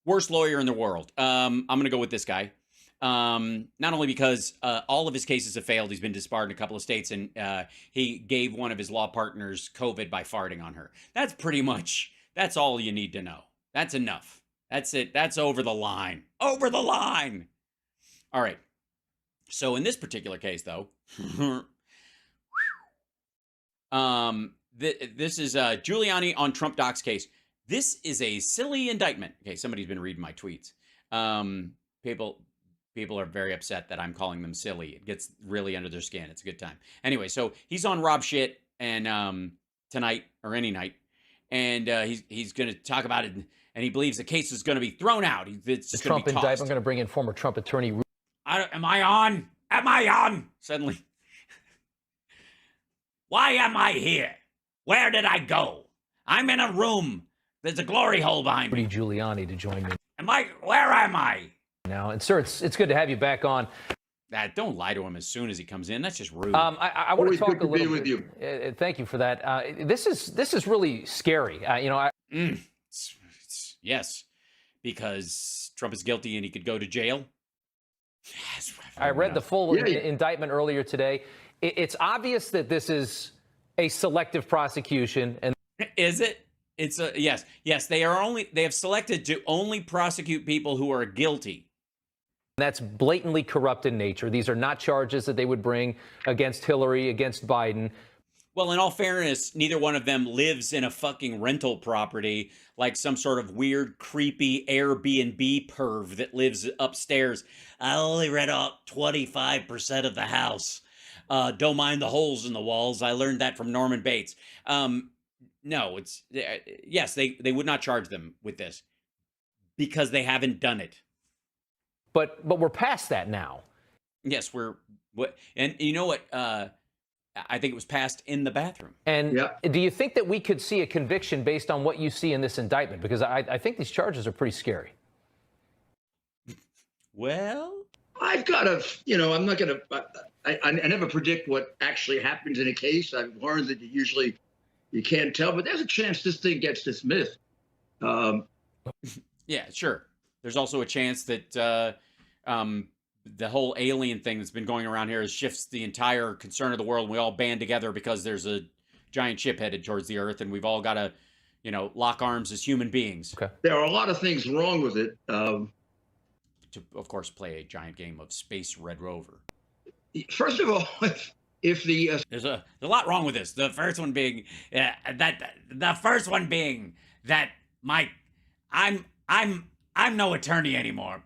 Worst lawyer in the world. I'm going to go with this guy. Not only because all of his cases have failed, he's been disbarred in a couple of states, and he gave one of his law partners COVID by farting on her. That's pretty much, that's all you need to know. That's enough. That's it. That's over the line. Over the line. All right. So in this particular case, though, this is Giuliani on Trump docs case. This is a silly indictment. Okay, somebody's been reading my tweets. People are very upset that I'm calling them silly. It gets really under their skin. It's a good time. Anyway, so he's on Rob Shit and tonight or any night, and he's going to talk about it, and he believes the case is going to be thrown out. It's just Trump indictment. I'm going to bring in former Trump attorney. Am I on? Am I on? Suddenly. Why am I here? Where did I go? I'm in a room. There's a glory hole behind me. Rudy Giuliani to join me. Where am I? Now, and sir, it's good to have you back on. Don't lie to him as soon as he comes in. That's just rude. I want to talk a little bit with you. Thank you for that. This is really scary. Yes, because Trump is guilty and he could go to jail. Yes, I read the full indictment earlier today. It's obvious that this is a selective prosecution. And is it? It's a yes. They have selected to only prosecute people who are guilty. That's blatantly corrupt in nature. These are not charges that they would bring against Hillary, against Biden. Well, in all fairness, neither one of them lives in a fucking rental property like some sort of weird, creepy Airbnb perv that lives upstairs. I only rent out 25% of the house. Don't mind the holes in the walls. I learned that from Norman Bates. No, it's yes, they would not charge them with this because they haven't done it. But we're past that now. Yes, and you know what? I think it was passed in the bathroom. And do you think that we could see a conviction based on what you see in this indictment? Because I think these charges are pretty scary. Well, I've got to, I'm not going to, I never predict what actually happens in a case. I've learned that you can't tell, but there's a chance this thing gets dismissed. Yeah, sure. There's also a chance that the whole alien thing that's been going around here shifts the entire concern of the world. And we all band together because there's a giant ship headed towards the Earth, and we've all got to, lock arms as human beings. Okay. There are a lot of things wrong with it. To, of course, play a giant game of Space Red Rover. First of all, if the there's a lot wrong with this. The first one being that I'm no attorney anymore.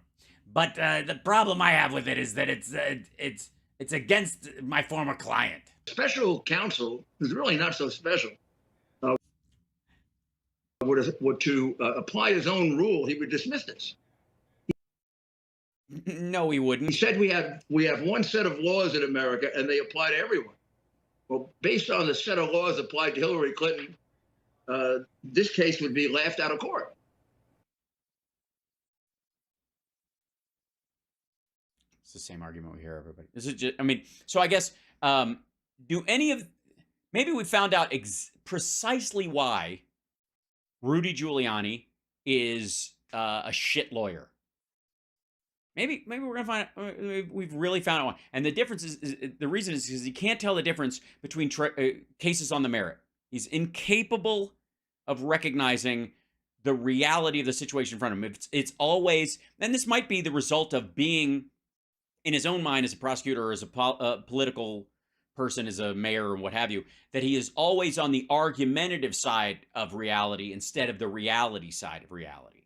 But the problem I have with it is that it's against my former client. Special counsel is really not so special. Would to apply his own rule, he would dismiss this. No, he wouldn't. He said we have one set of laws in America, and they apply to everyone. Well, based on the set of laws applied to Hillary Clinton, this case would be laughed out of court. It's the same argument we hear, everybody. This is just, so I guess, maybe we found out precisely why Rudy Giuliani is a shit lawyer. Maybe we're going to find out, we've really found out why. And the difference is the reason is because he can't tell the difference between cases on the merit. He's incapable of recognizing the reality of the situation in front of him. It's always, and this might be the result of being in his own mind as a prosecutor or as a political person, as a mayor or what have you, that he is always on the argumentative side of reality instead of the reality side of reality.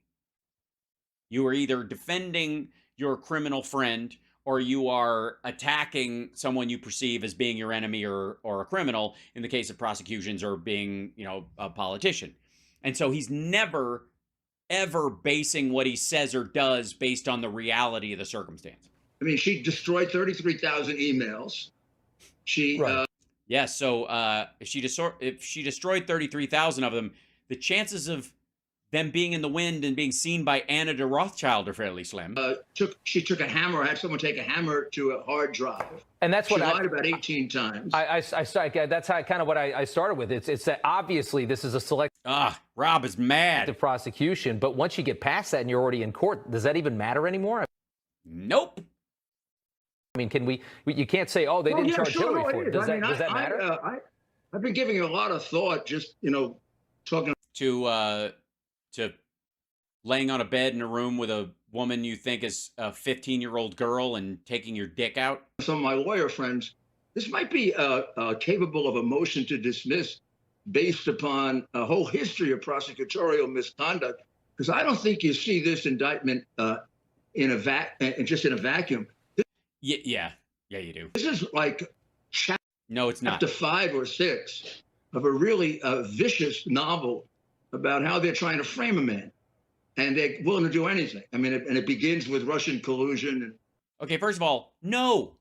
You are either defending your criminal friend or you are attacking someone you perceive as being your enemy or a criminal in the case of prosecutions, or being, a politician. And so he's never, ever basing what he says or does based on the reality of the circumstance. She destroyed 33,000 emails. Yes. So if she destroyed 33,000 of them, the chances of them being in the wind and being seen by Anna de Rothschild are fairly slim. She took a hammer, had someone take a hammer to a hard drive. And that's what she lied about 18 times. That's kind of what I started with. It's that obviously this is a select. Rob is mad. The prosecution, but once you get past that and you're already in court, does that even matter anymore? Nope. I mean, you can't say, oh, they didn't charge Hillary for it. Does that matter? I've been giving a lot of thought, just, talking to laying on a bed in a room with a woman you think is a 15-year-old girl and taking your dick out. Some of my lawyer friends, this might be capable of a motion to dismiss based upon a whole history of prosecutorial misconduct, because I don't think you see this indictment in a vacuum. Yeah, you do. This is like no, it's not. Chapter 5 or 6 of a really vicious novel about how they're trying to frame a man, and they're willing to do anything. I mean, and it begins with Russian collusion. Okay, first of all, no.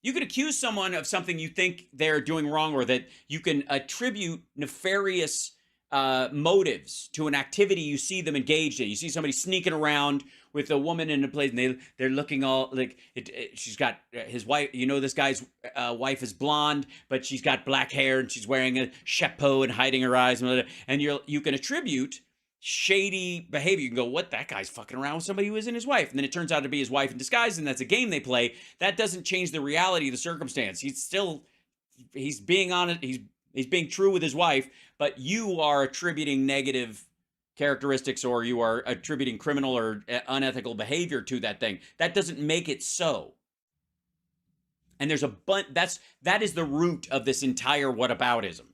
You could accuse someone of something you think they're doing wrong, or that you can attribute nefarious motives to an activity you see them engaged in. You see somebody sneaking around with a woman in a place, and they're looking all like she's got his wife. This guy's wife is blonde, but she's got black hair, and she's wearing a chapeau and hiding her eyes, and you can attribute shady behavior. You can go, what, that guy's fucking around with somebody who isn't his wife, and then it turns out to be his wife in disguise, and that's a game they play. That doesn't change the reality of the circumstance. He's being honest, he's being true with his wife, but you are attributing negative characteristics, or you are attributing criminal or unethical behavior to that thing. That doesn't make it so. And there's that is the root of this entire whataboutism.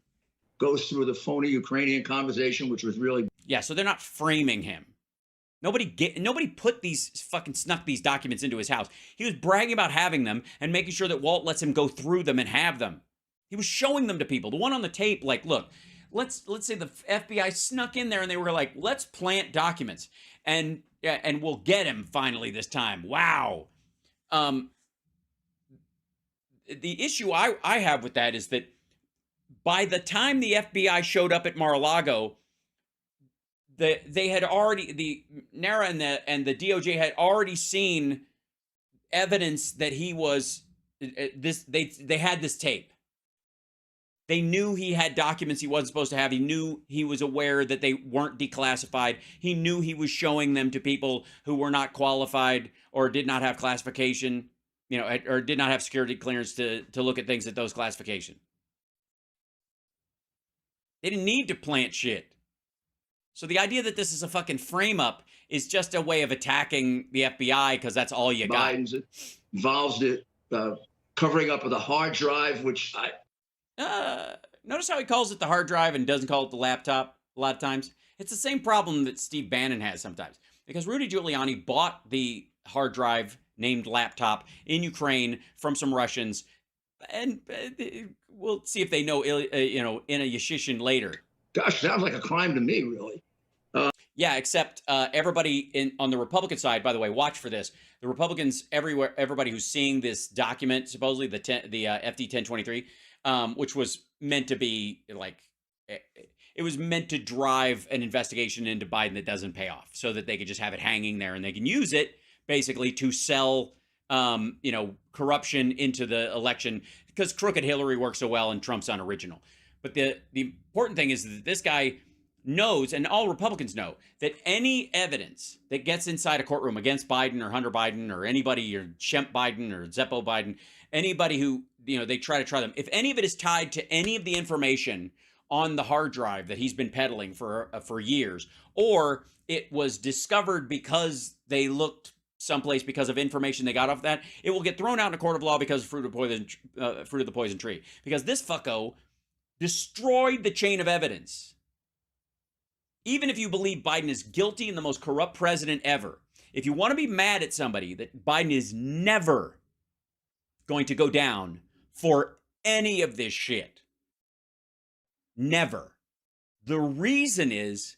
Goes through the phony Ukrainian conversation, which was really... Yeah, so they're not framing him. Nobody snuck these documents into his house. He was bragging about having them and making sure that Walt lets him go through them and have them. He was showing them to people. The one on the tape, like, look, let's say the FBI snuck in there and they were like, let's plant documents and we'll get him finally this time. Wow. The issue I have with that is that by the time the FBI showed up at Mar-a-Lago, they had already, the NARA and the DOJ had already seen evidence that he was they had this tape. They knew he had documents he wasn't supposed to have. He was aware that they weren't declassified. He knew he was showing them to people who were not qualified or did not have classification, or did not have security clearance to look at things at those classification. They didn't need to plant shit. So the idea that this is a fucking frame up is just a way of attacking the FBI because that's all you got. Biden's involves it, covering up of the hard drive, which notice how he calls it the hard drive and doesn't call it the laptop a lot of times? It's the same problem that Steve Bannon has sometimes. Because Rudy Giuliani bought the hard drive named laptop in Ukraine from some Russians, and we'll see if they know, in a Yashishin later. Gosh, sounds like a crime to me, really. Yeah, except everybody on the Republican side, by the way, watch for this. The Republicans everywhere, everybody who's seeing this document, supposedly the FD 1023, which was meant to be like, it was meant to drive an investigation into Biden that doesn't pay off, so that they could just have it hanging there and they can use it basically to sell, corruption into the election, because crooked Hillary works so well and Trump's unoriginal. But the important thing is that this guy knows, and all Republicans know, that any evidence that gets inside a courtroom against Biden or Hunter Biden or anybody, or Schmitt Biden or Zeppo Biden, anybody who, they try them, if any of it is tied to any of the information on the hard drive that he's been peddling for years, or it was discovered because they looked someplace because of information they got off that, it will get thrown out in a court of law because of fruit of the poison tree. Because this fucko destroyed the chain of evidence. Even if you believe Biden is guilty and the most corrupt president ever, if you want to be mad at somebody, that Biden is never going to go down for any of this shit. Never. The reason is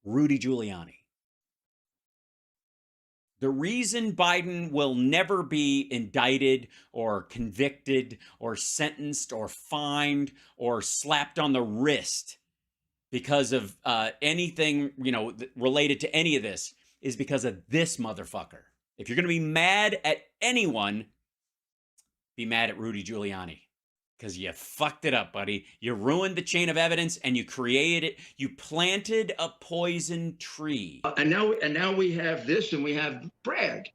Rudy Giuliani. The reason Biden will never be indicted or convicted or sentenced or fined or slapped on the wrist because of anything, related to any of this is because of this motherfucker. If you're going to be mad at anyone, be mad at Rudy Giuliani. Because you fucked it up, buddy. You ruined the chain of evidence and you created it. You planted a poison tree. And now we have this, and we have Bragg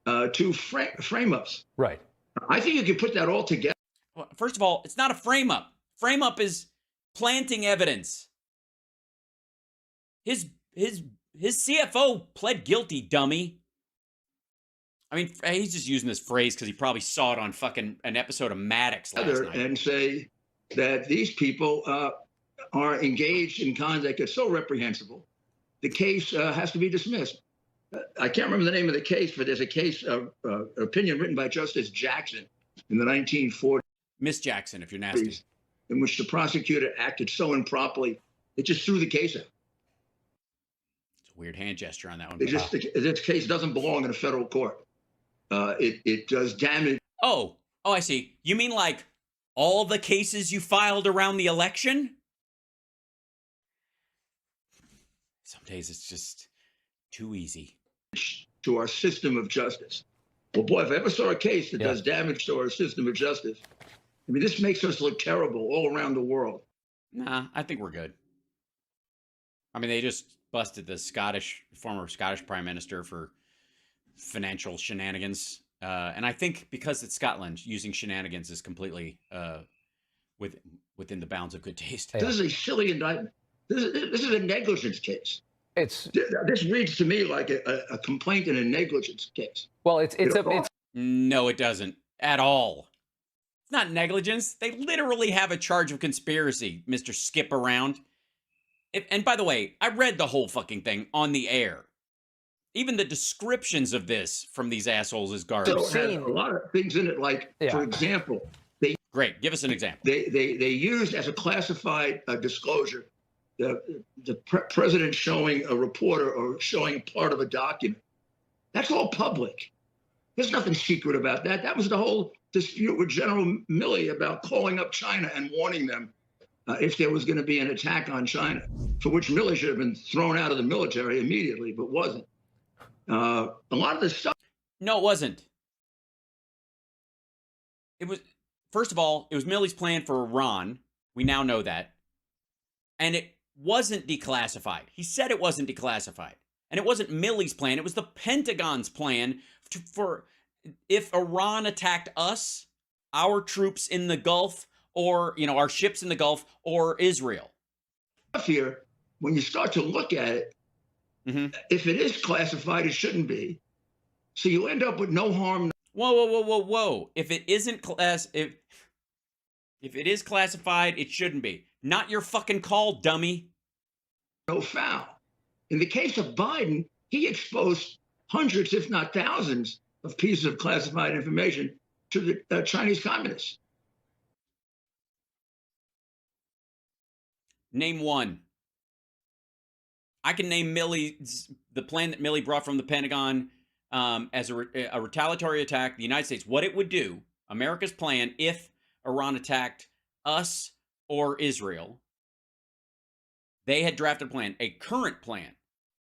to frame us. Right. I think you can put that all together. Well, first of all, it's not a frame up. Frame up is planting evidence. His CFO pled guilty, dummy. I mean, he's just using this phrase because he probably saw it on fucking an episode of Maddox last night. And say that these people are engaged in conduct that's so reprehensible, the case has to be dismissed. I can't remember the name of the case, but there's a case, opinion written by Justice Jackson in the 1940s. Miss Jackson, if you're nasty. In which the prosecutor acted so improperly, it just threw the case out. It's a weird hand gesture on that one. This case doesn't belong in a federal court. It does damage. Oh, I see. You mean like all the cases you filed around the election? Some days it's just too easy. To our system of justice. Well, boy, if I ever saw a case that does damage to our system of justice, I mean, this makes us look terrible all around the world. Nah, I think we're good. I mean, they just busted the former Scottish Prime Minister for financial shenanigans. And I think because it's Scotland, using shenanigans is completely within the bounds of good taste. This is a silly indictment. This is a negligence case. This reads to me like a complaint in a negligence case. Well, No, it doesn't at all. It's not negligence. They literally have a charge of conspiracy, Mr. Skip Around. And by the way, I read the whole fucking thing on the air. Even the descriptions of this from these assholes is garbage. So it has a lot of things in it, like, for example, Great, give us an example. They used as a classified disclosure the president showing a reporter or showing part of a document. That's all public. There's nothing secret about that. That was the whole dispute with General Milley about calling up China and warning them if there was going to be an attack on China, for which Milley should have been thrown out of the military immediately, but wasn't. A lot of this stuff. No, it wasn't. It was, first of all, it was Milley's plan for Iran. We now know that. And it wasn't declassified. He said it wasn't declassified. And it wasn't Milley's plan. It was the Pentagon's plan for if Iran attacked us, our troops in the Gulf, or, our ships in the Gulf, or Israel. Here, when you start to look at it, if it is classified, it shouldn't be. So you end up with no harm. Whoa. If it isn't if it is classified, it shouldn't be. Not your fucking call, dummy. No foul. In the case of Biden, he exposed hundreds, if not thousands, of pieces of classified information to the Chinese communists. Name one. I can name the plan that Milley brought from the Pentagon as a retaliatory attack, the United States, what it would do, America's plan if Iran attacked us or Israel. They had drafted a plan, a current plan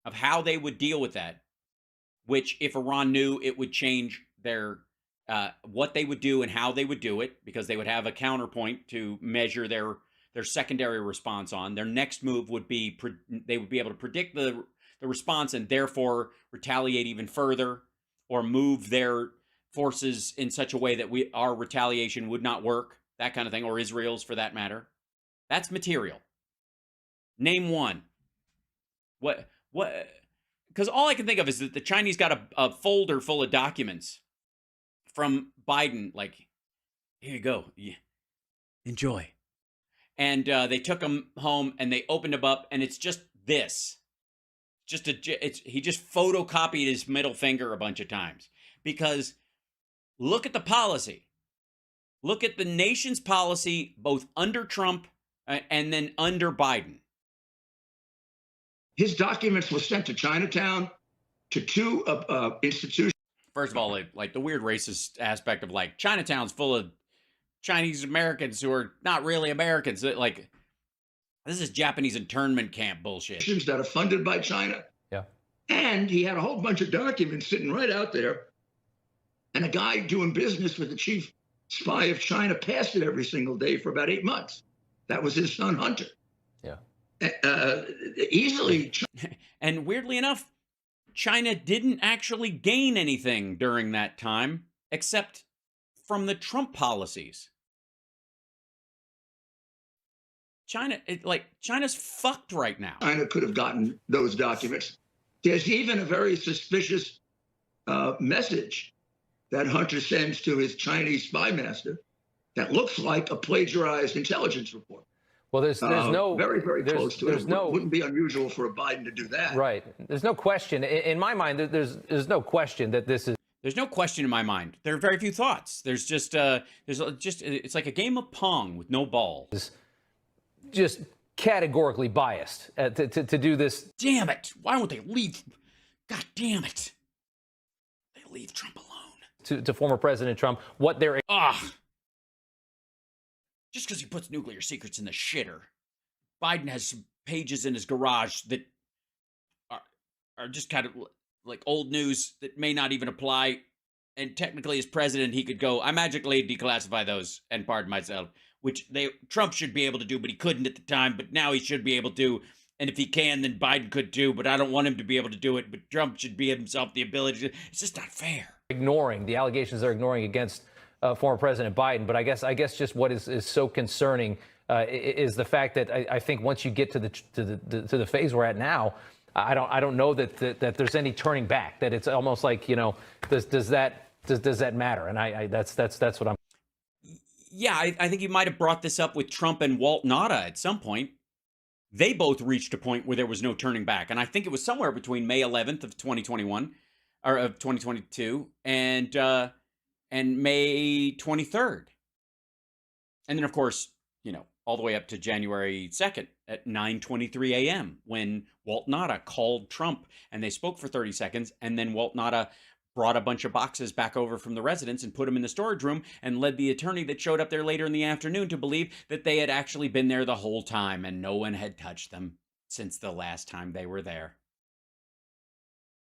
of how they would deal with that, which if Iran knew, it would change their what they would do and how they would do it, because they would have a counterpoint to measure their secondary response on. Their next move would be they would be able to predict the response and therefore retaliate even further, or move their forces in such a way that our retaliation would not work, that kind of thing, or Israel's for that matter. That's material. Name one. What? Because all I can think of is that the Chinese got a folder full of documents from Biden, like, here you go, enjoy. And they took them home and they opened them up, and it's just this. He just photocopied his middle finger a bunch of times, because look at the policy. Look at the nation's policy, both under Trump and then under Biden. His documents were sent to Chinatown, to two institutions. First of all, like the weird racist aspect of, like, Chinatown's full of Chinese Americans who are not really Americans. Like, this is Japanese internment camp bullshit. That are funded by China. Yeah. And he had a whole bunch of documents sitting right out there, and a guy doing business with the chief spy of China past it every single day for about 8 months. That was his son, Hunter. Yeah. Easily. And weirdly enough, China didn't actually gain anything during that time, except from the Trump policies. China's fucked right now. China could have gotten those documents. There's even a very suspicious message that Hunter sends to his Chinese spy master that looks like a plagiarized intelligence report. Well, there's no very close to it. No, wouldn't be unusual for a Biden to do that. Right. There's no question in my mind. There's no question that this is. There's no question in my mind. There are very few thoughts. There's just it's like a game of Pong with no balls. Just categorically biased to do this. Damn it! Why won't they leave? God damn it! They leave Trump alone. To former President Trump, what they're just because he puts nuclear secrets in the shitter. Biden has some pages in his garage that are just kind of like old news that may not even apply. And technically, as president, he could go, I magically declassify those and pardon myself, which Trump should be able to do, but he couldn't at the time. But now he should be able to. And if he can, then Biden could too. But I don't want him to be able to do it. But Trump should be himself the ability to. It's just not fair. Ignoring the allegations they're ignoring against former President Biden. But I guess just what is so concerning is the fact that I think once you get to the phase we're at now, I don't know that there's any turning back. That it's almost like, does that matter? And that's what I'm. Yeah, I think you might have brought this up with Trump and Walt Nauta at some point. They both reached a point where there was no turning back, and I think it was somewhere between May 11th of 2021 or of 2022 and May 23rd, and then of course all the way up to January 2nd at 9:23 a.m. when Walt Nauta called Trump and they spoke for 30 seconds, and then Walt Nauta brought a bunch of boxes back over from the residence and put them in the storage room and led the attorney that showed up there later in the afternoon to believe that they had actually been there the whole time and no one had touched them since the last time they were there.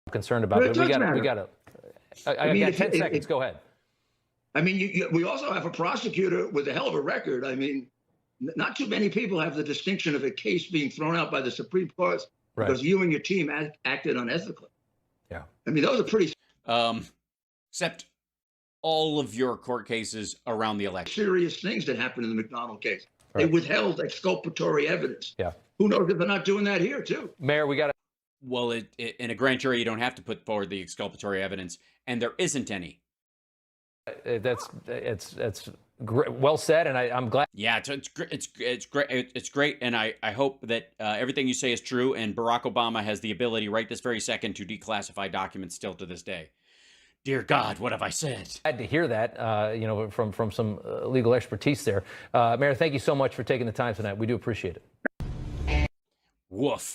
I'm concerned about it. We got to. I got 10 seconds. Go ahead. I mean, we also have a prosecutor with a hell of a record. I mean, not too many people have the distinction of a case being thrown out by the Supreme Court because you and your team acted unethically. Yeah. I mean, those are pretty. Except all of your court cases around the election. Serious things that happened in the McDonald case. Right. They withheld exculpatory evidence. Yeah. Who knows if they're not doing that here, too? Mayor, we got to. Well, in a grand jury, you don't have to put forward the exculpatory evidence, and there isn't any. It's great, well said, and I'm glad. Yeah, it's great, and I hope that everything you say is true, and Barack Obama has the ability right this very second to declassify documents still to this day. Dear God, what have I said? Glad to hear that, from some legal expertise there. Mayor, thank you so much for taking the time tonight. We do appreciate it. Woof.